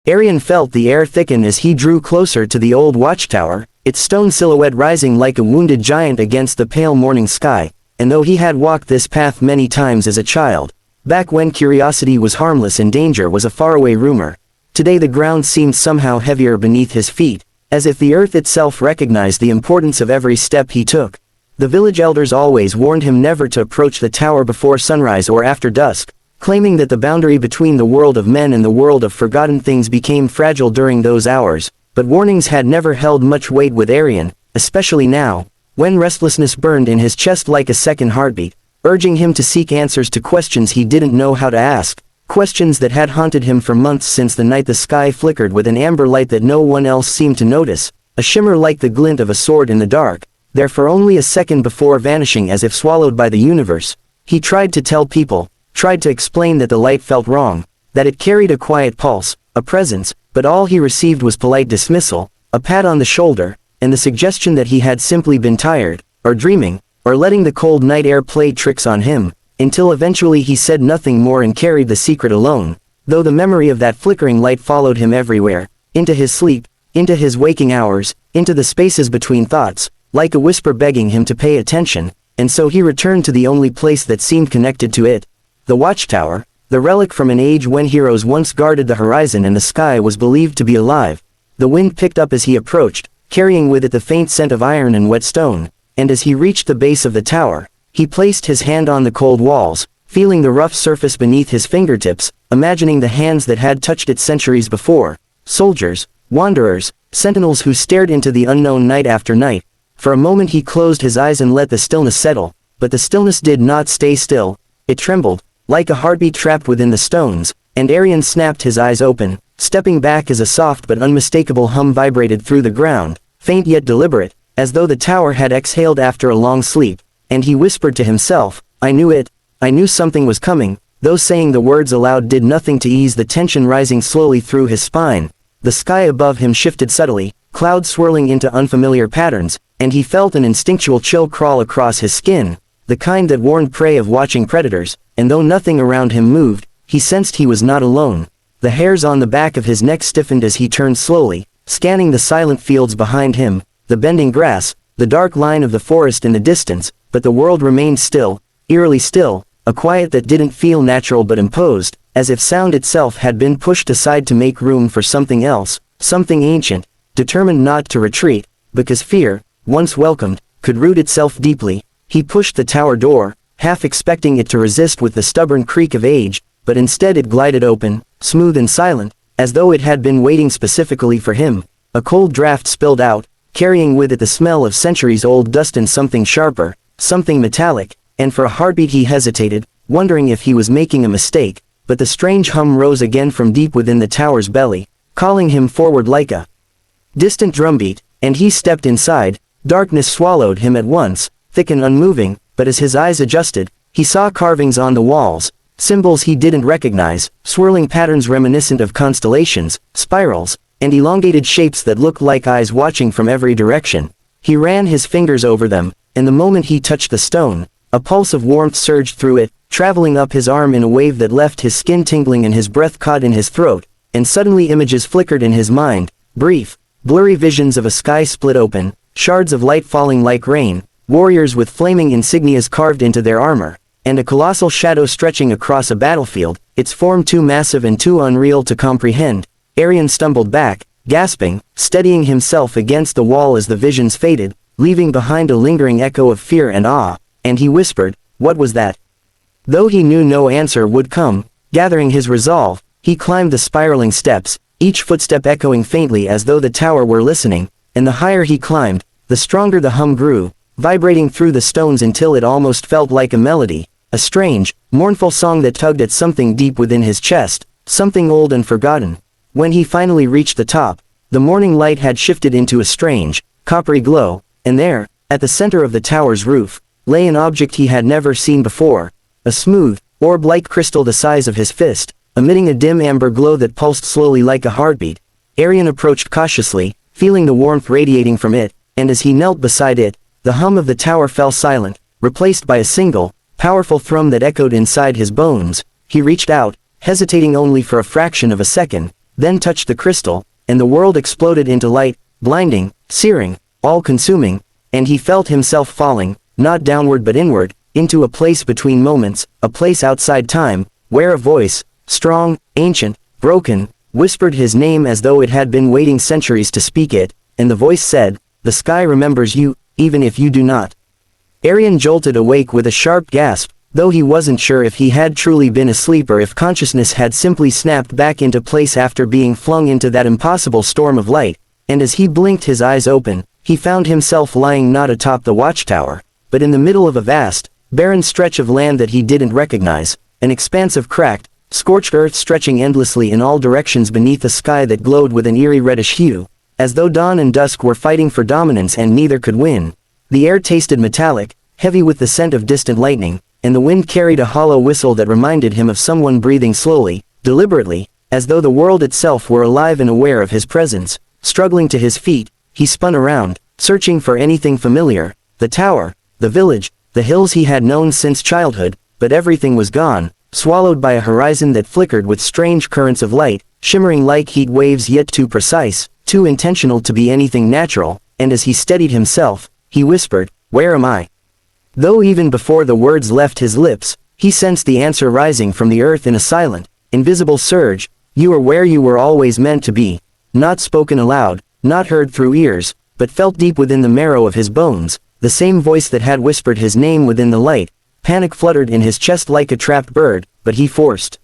Arien felt the air thicken as he drew closer to the old watchtower, its stone silhouette rising like a wounded giant against the pale morning sky, and though he had walked this path many times as a child, back when curiosity was harmless and danger was a faraway rumor, today the ground seemed somehow heavier beneath his feet, as if the earth itself recognized the importance of every step he took. The village elders always warned him never to approach the tower before sunrise or after dusk, claiming that the boundary between the world of men and the world of forgotten things became fragile during those hours, but warnings had never held much weight with Arien, especially now, when restlessness burned in his chest like a second heartbeat, urging him to seek answers to questions he didn't know how to ask, questions that had haunted him for months since the night the sky flickered with an amber light that no one else seemed to notice, a shimmer like the glint of a sword in the dark, there for only a second before vanishing as if swallowed by the universe. He tried to tell people, tried to explain that the light felt wrong, that it carried a quiet pulse, a presence, but all he received was polite dismissal, a pat on the shoulder, and the suggestion that he had simply been tired, or dreaming, or letting the cold night air play tricks on him, until eventually he said nothing more and carried the secret alone, though the memory of that flickering light followed him everywhere, into his sleep, into his waking hours, into the spaces between thoughts, like a whisper begging him to pay attention, and so he returned to the only place that seemed connected to it. The watchtower, the relic from an age when heroes once guarded the horizon and the sky was believed to be alive. The wind picked up as he approached, carrying with it the faint scent of iron and wet stone, and as he reached the base of the tower, he placed his hand on the cold walls, feeling the rough surface beneath his fingertips, imagining the hands that had touched it centuries before, soldiers, wanderers, sentinels who stared into the unknown night after night. For a moment he closed his eyes and let the stillness settle, but the stillness did not stay still, it trembled, like a heartbeat trapped within the stones, and Arien snapped his eyes open, stepping back as a soft but unmistakable hum vibrated through the ground, faint yet deliberate, as though the tower had exhaled after a long sleep, and he whispered to himself, "I knew it, I knew something was coming," though saying the words aloud did nothing to ease the tension rising slowly through his spine. The sky above him shifted subtly, clouds swirling into unfamiliar patterns, and he felt an instinctual chill crawl across his skin, the kind that warned prey of watching predators, and though nothing around him moved, he sensed he was not alone. The hairs on the back of his neck stiffened as he turned slowly, scanning the silent fields behind him, the bending grass, the dark line of the forest in the distance, but the world remained still, eerily still, a quiet that didn't feel natural but imposed, as if sound itself had been pushed aside to make room for something else, something ancient, determined not to retreat, because fear, once welcomed, could root itself deeply. He pushed the tower door, half expecting it to resist with the stubborn creak of age, but instead it glided open, smooth and silent, as though it had been waiting specifically for him. A cold draft spilled out, carrying with it the smell of centuries-old dust and something sharper, something metallic, and for a heartbeat he hesitated, wondering if he was making a mistake, but the strange hum rose again from deep within the tower's belly, calling him forward like a distant drumbeat, and he stepped inside. Darkness swallowed him at once, thick and unmoving, but as his eyes adjusted, he saw carvings on the walls, symbols he didn't recognize, swirling patterns reminiscent of constellations, spirals, and elongated shapes that looked like eyes watching from every direction. He ran his fingers over them, and the moment he touched the stone, a pulse of warmth surged through it, traveling up his arm in a wave that left his skin tingling and his breath caught in his throat, and suddenly images flickered in his mind, brief, blurry visions of a sky split open, shards of light falling like rain, warriors with flaming insignias carved into their armor, and a colossal shadow stretching across a battlefield, its form too massive and too unreal to comprehend. Arien stumbled back, gasping, steadying himself against the wall as the visions faded, leaving behind a lingering echo of fear and awe, and he whispered, "What was that?" Though he knew no answer would come, gathering his resolve, he climbed the spiraling steps, each footstep echoing faintly as though the tower were listening, and the higher he climbed, the stronger the hum grew, vibrating through the stones until it almost felt like a melody, a strange, mournful song that tugged at something deep within his chest, something old and forgotten. When he finally reached the top, the morning light had shifted into a strange, coppery glow, and there, at the center of the tower's roof, lay an object he had never seen before, a smooth, orb-like crystal the size of his fist, emitting a dim amber glow that pulsed slowly like a heartbeat. Arien approached cautiously, feeling the warmth radiating from it, and as he knelt beside it, the hum of the tower fell silent, replaced by a single, powerful thrum that echoed inside his bones. He reached out, hesitating only for a fraction of a second, then touched the crystal, and the world exploded into light, blinding, searing, all-consuming, and he felt himself falling, not downward but inward, into a place between moments, a place outside time, where a voice, strong, ancient, broken, whispered his name as though it had been waiting centuries to speak it, and the voice said, "The sky remembers you, even if you do not." Arien jolted awake with a sharp gasp, though he wasn't sure if he had truly been asleep or if consciousness had simply snapped back into place after being flung into that impossible storm of light, and as he blinked his eyes open, he found himself lying not atop the watchtower, but in the middle of a vast, barren stretch of land that he didn't recognize, an expanse of cracked, scorched earth stretching endlessly in all directions beneath a sky that glowed with an eerie reddish hue, as though dawn and dusk were fighting for dominance and neither could win. The air tasted metallic, heavy with the scent of distant lightning, and the wind carried a hollow whistle that reminded him of someone breathing slowly, deliberately, as though the world itself were alive and aware of his presence. Struggling to his feet, he spun around, searching for anything familiar, the tower, the village, the hills he had known since childhood, but everything was gone, swallowed by a horizon that flickered with strange currents of light, shimmering like heat waves yet too precise, too intentional to be anything natural, and as he steadied himself, he whispered, "Where am I?" Though even before the words left his lips, he sensed the answer rising from the earth in a silent, invisible surge, "You are where you were always meant to be." Not spoken aloud, not heard through ears, but felt deep within the marrow of his bones, the same voice that had whispered his name within the light. Panic fluttered in his chest like a trapped bird, but he forced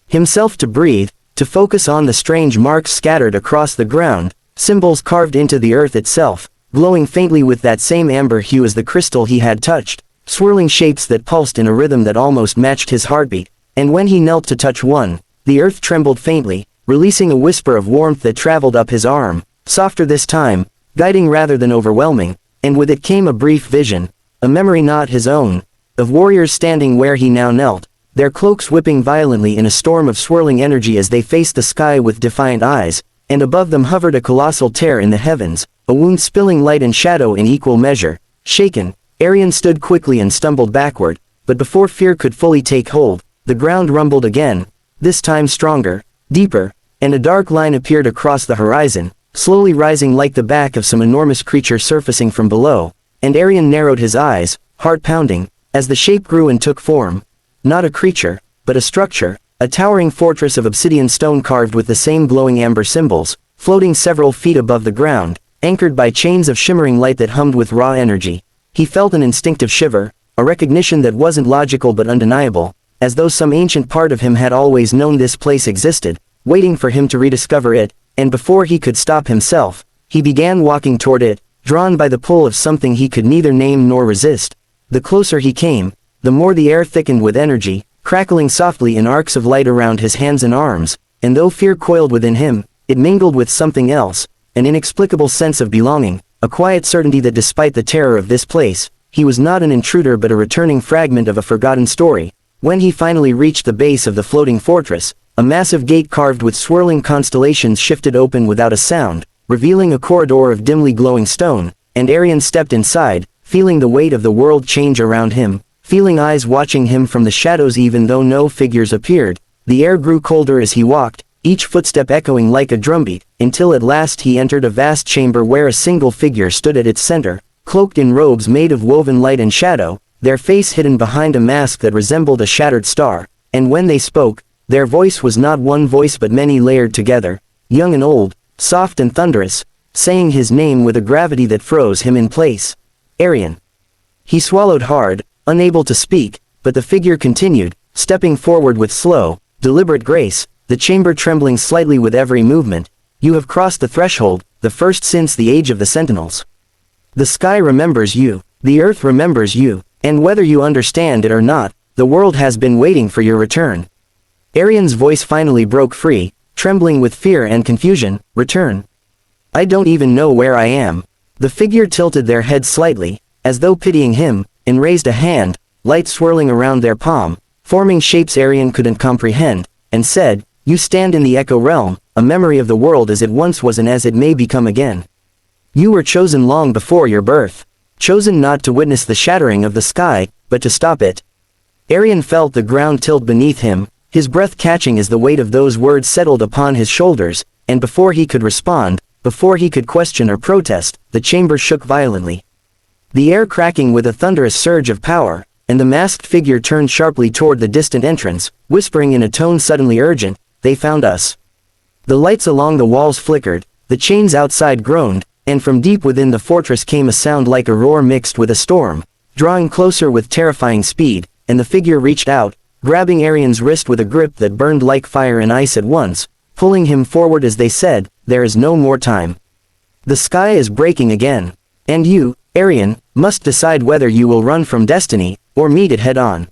himself to breathe, to focus on the strange marks scattered across the ground, symbols carved into the earth itself, glowing faintly with that same amber hue as the crystal he had touched, swirling shapes that pulsed in a rhythm that almost matched his heartbeat, and when he knelt to touch one, the earth trembled faintly, releasing a whisper of warmth that traveled up his arm, softer this time, guiding rather than overwhelming, and with it came a brief vision, a memory not his own, of warriors standing where he now knelt, their cloaks whipping violently in a storm of swirling energy as they faced the sky with defiant eyes, and above them hovered a colossal tear in the heavens, a wound spilling light and shadow in equal measure. Shaken, Arien stood quickly and stumbled backward, but before fear could fully take hold, the ground rumbled again, this time stronger, deeper, and a dark line appeared across the horizon, slowly rising like the back of some enormous creature surfacing from below, and Arien narrowed his eyes, heart pounding, as the shape grew and took form. Not a creature, but a structure, a towering fortress of obsidian stone carved with the same glowing amber symbols, floating several feet above the ground, anchored by chains of shimmering light that hummed with raw energy. He felt an instinctive shiver, a recognition that wasn't logical but undeniable, as though some ancient part of him had always known this place existed, waiting for him to rediscover it, and before he could stop himself, he began walking toward it, drawn by the pull of something he could neither name nor resist. The closer he came, the more the air thickened with energy, crackling softly in arcs of light around his hands and arms, and though fear coiled within him, it mingled with something else, an inexplicable sense of belonging, a quiet certainty that despite the terror of this place, he was not an intruder but a returning fragment of a forgotten story. When he finally reached the base of the floating fortress, a massive gate carved with swirling constellations shifted open without a sound, revealing a corridor of dimly glowing stone, and Arien stepped inside, feeling the weight of the world change around him, feeling eyes watching him from the shadows even though no figures appeared. The air grew colder as he walked, each footstep echoing like a drumbeat, until at last he entered a vast chamber where a single figure stood at its center, cloaked in robes made of woven light and shadow, their face hidden behind a mask that resembled a shattered star, and when they spoke, their voice was not one voice but many layered together, young and old, soft and thunderous, saying his name with a gravity that froze him in place. Arien. He swallowed hard, unable to speak, but the figure continued, stepping forward with slow, deliberate grace, the chamber trembling slightly with every movement. You have crossed the threshold, the first since the age of the Sentinels. The sky remembers you, the earth remembers you, and whether you understand it or not, the world has been waiting for your return. Arien's voice finally broke free, trembling with fear and confusion. Return. I don't even know where I am. The figure tilted their head slightly, as though pitying him, and raised a hand, light swirling around their palm, forming shapes Arien couldn't comprehend, and said, You stand in the Echo Realm, a memory of the world as it once was and as it may become again. You were chosen long before your birth. Chosen not to witness the shattering of the sky, but to stop it. Arien felt the ground tilt beneath him, his breath catching as the weight of those words settled upon his shoulders, and before he could respond, before he could question or protest, the chamber shook violently. The air cracking with a thunderous surge of power, and the masked figure turned sharply toward the distant entrance, whispering in a tone suddenly urgent, "They found us." The lights along the walls flickered, the chains outside groaned, and from deep within the fortress came a sound like a roar mixed with a storm, drawing closer with terrifying speed, and the figure reached out, grabbing Arien's wrist with a grip that burned like fire and ice at once, pulling him forward as they said, "There is no more time. The sky is breaking again. And you, Arien, must decide whether you will run from destiny, or meet it head on."